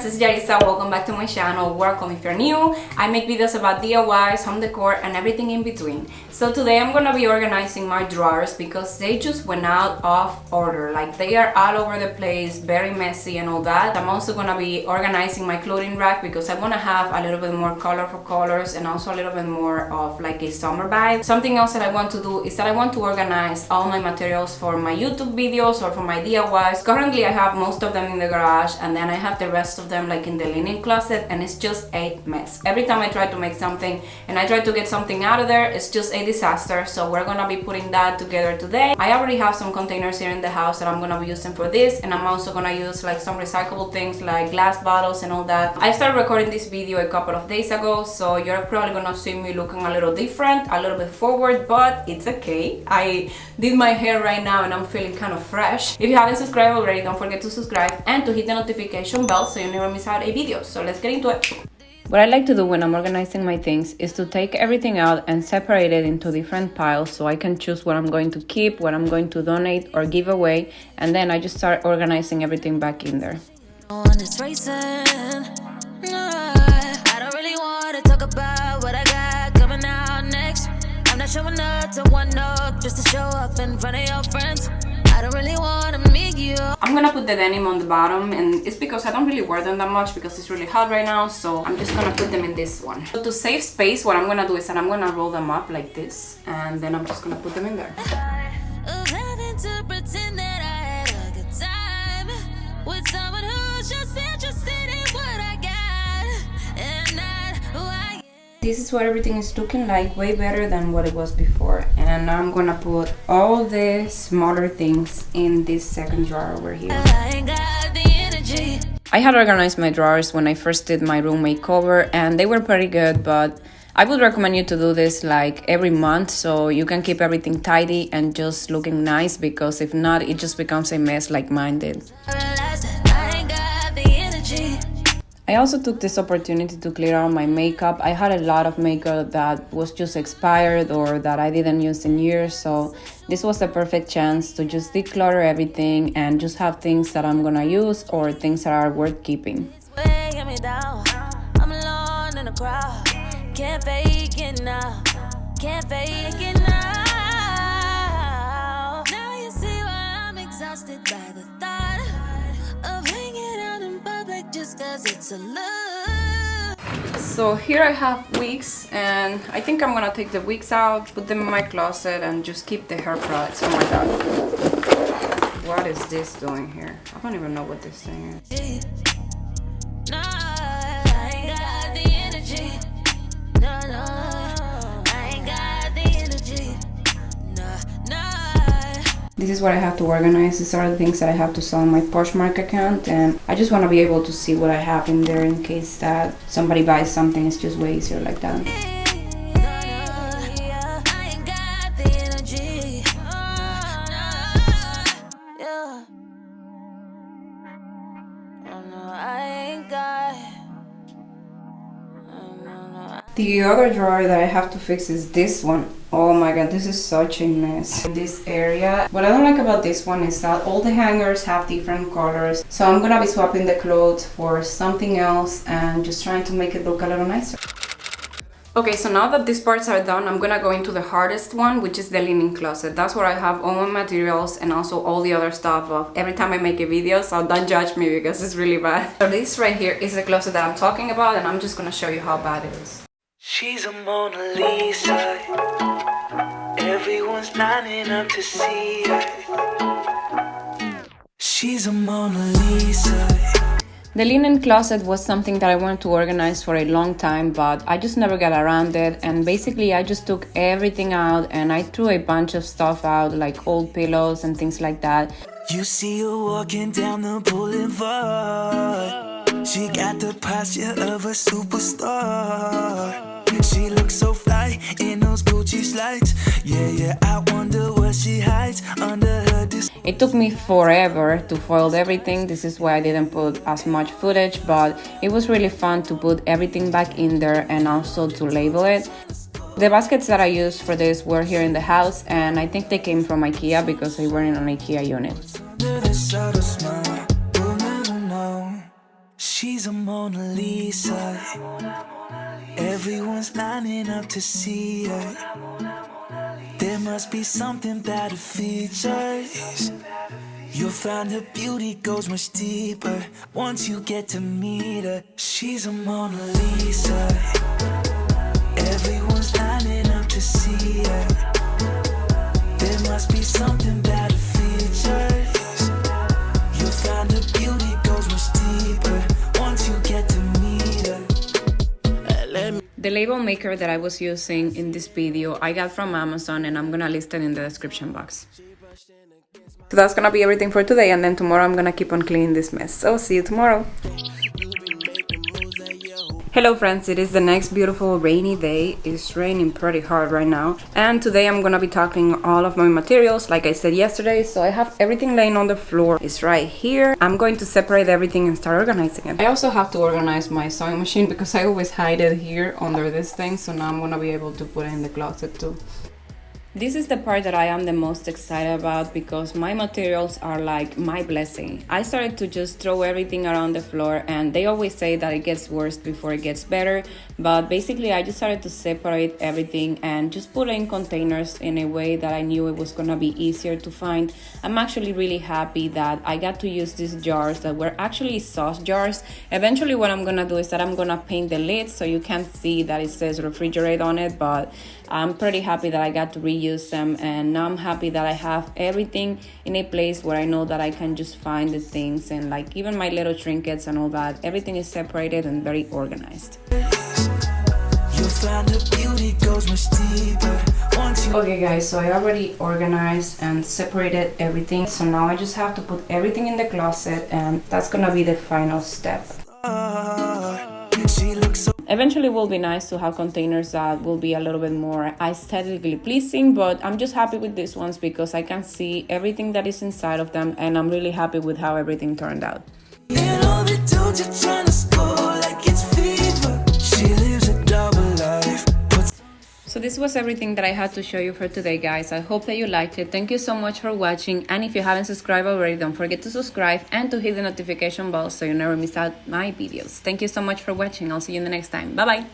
it's Jarisa. Welcome back to my channel. Welcome if you're new. I make videos about DIYs, home decor, and everything in between. So today I'm gonna be organizing my drawers because they just went out of order. Like they are all over the place, very messy and all that. I'm also gonna be organizing my clothing rack because I wanna have a little bit more colorful colors and also a little bit more of like a summer vibe. Something else that I want to do is that I want to organize all my materials for my YouTube videos or for my DIYs. Currently I have most of them in the garage, and then I have the rest of them like in the linen closet, and it's just a mess. Every time I try to make something and I try to get something out of there, it's just a disaster. So we're gonna be putting that together today. I already have some containers here in the house that I'm gonna be using for this, and I'm also gonna use like some recyclable things like glass bottles and all that. I started recording this video a couple of days ago, so you're probably gonna see me looking a little different, a little bit forward, but it's okay. I did my hair right now and I'm feeling kind of fresh. If you haven't subscribed already, don't forget to subscribe and to hit the notification bell so you never miss out a video. So let's get into it. What I like to do when I'm organizing my things is to take everything out and separate it into different piles so I can choose what I'm going to keep, what I'm going to donate or give away, and then I just start organizing everything back in there. I don't really want to talk about what I got coming out next. I'm not showing up to one up just to show up in front of your friends. I don't really want to meet you. I'm gonna put the denim on the bottom, and it's because I don't really wear them that much because it's really hot right now, so I'm just gonna put them in this one. So to save space, what I'm gonna do is that I'm gonna roll them up like this, and then I'm just gonna put them in there. Having to pretend that I had a good time with someone who's just interested in what I got and not who I am. This is what everything is looking like, way better than what it was before. And now I'm gonna put all the smaller things in this second drawer over here. I ain't got the energy. I had organized my drawers when I first did my room makeover, and they were pretty good, but I would recommend you to do this like every month so you can keep everything tidy and just looking nice, because if not, it just becomes a mess like mine did. I realize that I ain't got the energy. I also took this opportunity to clear out my makeup. I had a lot of makeup that was just expired or that I didn't use in years, so this was the perfect chance to just declutter everything and just have things that I'm gonna use or things that are worth keeping. Weighing me down. I'm alone in the crowd. Can't fake it now. Can't fake it now. Now you see why I'm exhausted by the thought of hanging out in public just cause it's a look. So here I have wigs, and I think I'm gonna take the wigs out, put them in my closet, and just keep the hair products. Oh my god. What is this doing here? I don't even know what this thing is. No, I ain't got the energy. No, I ain't got the energy. No. This is what I have to organize. These are the things that I have to sell on my Poshmark account, and I just want to be able to see what I have in there in case that somebody buys something. It's just way easier like that. I ain't got the energy. Yeah. Oh no, I ain't got. The other drawer that I have to fix is this one. Oh my god, this is such a mess in this area. What I don't like about this one is that all the hangers have different colors. So I'm gonna be swapping the clothes for something else and just trying to make it look a little nicer. Okay, so now that these parts are done, I'm gonna go into the hardest one, which is the linen closet. That's where I have all my materials and also all the other stuff of every time I make a video, so don't judge me because it's really bad. So this right here is the closet that I'm talking about, and I'm just gonna show you how bad it is. She's a Mona Lisa. Everyone's lining up to see her. She's a Mona Lisa. The linen closet was something that I wanted to organize for a long time, but I just never got around it, and basically I just took everything out and I threw a bunch of stuff out, like old pillows and things like that. You see her walking down the boulevard. She got the posture of a superstar. She looks so fly in those Gucci slides. Yeah, I wonder what she hides under her. It took me forever to fold everything. This is why I didn't put as much footage, but it was really fun to put everything back in there and also to label it. The baskets that I used for this were here in the house, and I think they came from IKEA because they were in an IKEA unit. She's a Mona Lisa. Everyone's lining up to see her. There must be something about her features. You'll find her beauty goes much deeper once you get to meet her. She's a Mona Lisa. Everyone's lining up to see her. There must be something about her features. You'll find her beauty goes much deeper once you get to meet her. The label maker that I was using in this video I got from Amazon, and I'm gonna list it in the description box. So that's gonna be everything for today, and then tomorrow I'm gonna keep on cleaning this mess. So see you tomorrow. Hello friends, it is the next beautiful rainy day. It's raining pretty hard right now, and today I'm gonna be tackling all of my materials like I said yesterday. So I have everything laying on the floor. It's right here. I'm going to separate everything and start organizing it. I also have to organize my sewing machine because I always hide it here under this thing, so now I'm gonna be able to put it in the closet too. This is the part that I am the most excited about because my materials are like my blessing. I started to just throw everything around the floor, and they always say that it gets worse before it gets better, but basically I just started to separate everything and just put it in containers in a way that I knew it was gonna be easier to find. I'm actually really happy that I got to use these jars that were actually sauce jars. Eventually what I'm gonna do is that I'm gonna paint the lid so you can't see that it says refrigerate on it, but I'm pretty happy that I got to reuse them, and now I'm happy that I have everything in a place where I know that I can just find the things, and like even my little trinkets and all that, everything is separated and very organized. Okay guys, so I already organized and separated everything, so now I just have to put everything in the closet, and that's gonna be the final step. Eventually it will be nice to have containers that will be a little bit more aesthetically pleasing, but I'm just happy with these ones because I can see everything that is inside of them, and I'm really happy with how everything turned out. So this was everything that I had to show you for today, guys. I hope that you liked it. Thank you so much for watching, and if you haven't subscribed already, don't forget to subscribe and to hit the notification bell so you never miss out my videos. Thank you so much for watching. I'll see you in the next time. Bye bye.